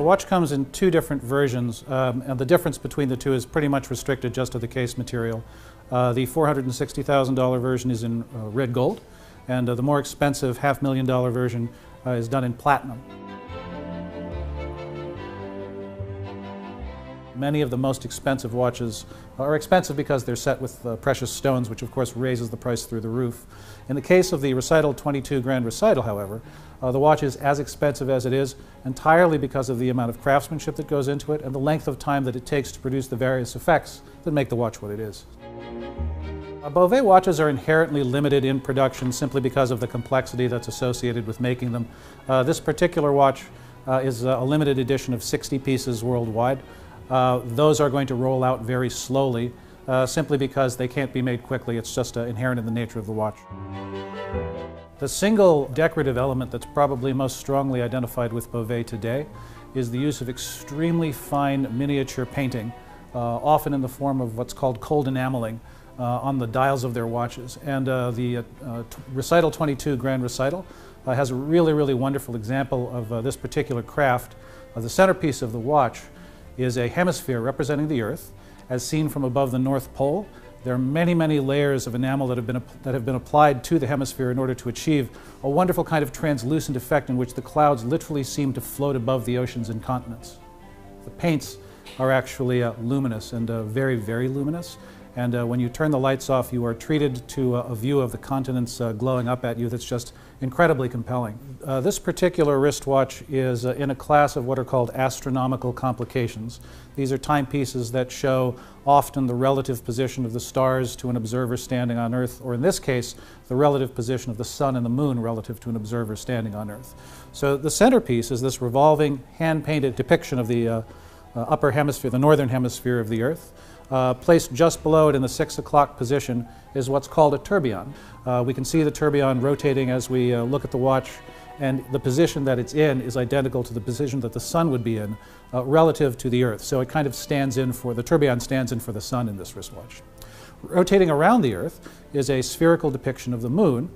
watch comes in two different versions, and the difference between the two is pretty much restricted just to the case material. The $460,000 version is in red gold, and the more expensive $500,000 version is done in platinum. Many of the most expensive watches are expensive because they're set with precious stones, which of course raises the price through the roof. In the case of the Recital 22 Grand Recital, however, the watch is as expensive as it is entirely because of the amount of craftsmanship that goes into it and the length of time that it takes to produce the various effects that make the watch what it is. Bovet watches are inherently limited in production simply because of the complexity that's associated with making them. This particular watch is a limited edition of 60 pieces worldwide. Those are going to roll out very slowly, simply because they can't be made quickly. It's just inherent in the nature of the watch. The single decorative element that's probably most strongly identified with Bovet today is the use of extremely fine miniature painting, often in the form of what's called cold enameling, on the dials of their watches. And the Recital 22 Grand Recital has a really wonderful example of this particular craft. The centerpiece of the watch is a hemisphere representing the Earth as seen from above the North Pole. There are many layers of enamel that have been applied to the hemisphere in order to achieve a wonderful kind of translucent effect in which the clouds literally seem to float above the oceans and continents. The paints are actually luminous and very luminous. And when you turn the lights off, you are treated to a view of the continents glowing up at you that's just incredibly compelling. This particular wristwatch is in a class of what are called astronomical complications. These are timepieces that show often the relative position of the stars to an observer standing on Earth, or in this case, the relative position of the sun and the moon relative to an observer standing on Earth. So the centerpiece is this revolving, hand-painted depiction of the upper hemisphere, the northern hemisphere of the Earth. Placed just below it in the 6 o'clock position is what's called a tourbillon. We can see the tourbillon rotating as we look at the watch, and the position that it's in is identical to the position that the sun would be in relative to the Earth. So it kind of stands in for, the tourbillon stands in for the sun in this wristwatch. Rotating around the Earth is a spherical depiction of the moon,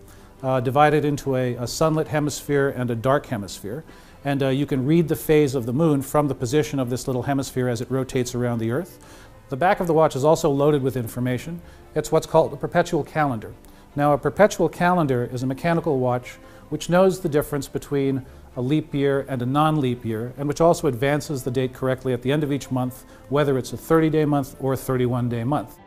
divided into a sunlit hemisphere and a dark hemisphere. And you can read the phase of the moon from the position of this little hemisphere as it rotates around the Earth. The back of the watch is also loaded with information. It's what's called a perpetual calendar. Now, a perpetual calendar is a mechanical watch which knows the difference between a leap year and a non-leap year, and which also advances the date correctly at the end of each month, whether it's a 30-day month or a 31-day month.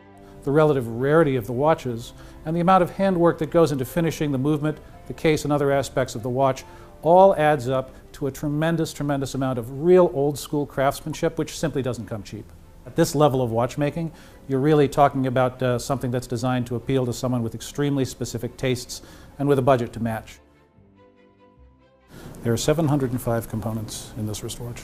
The relative rarity of the watches and the amount of handwork that goes into finishing the movement, the case, and other aspects of the watch all adds up to a tremendous amount of real old-school craftsmanship, which simply doesn't come cheap. At this level of watchmaking, you're really talking about something that's designed to appeal to someone with extremely specific tastes and with a budget to match. There are 705 components in this wristwatch.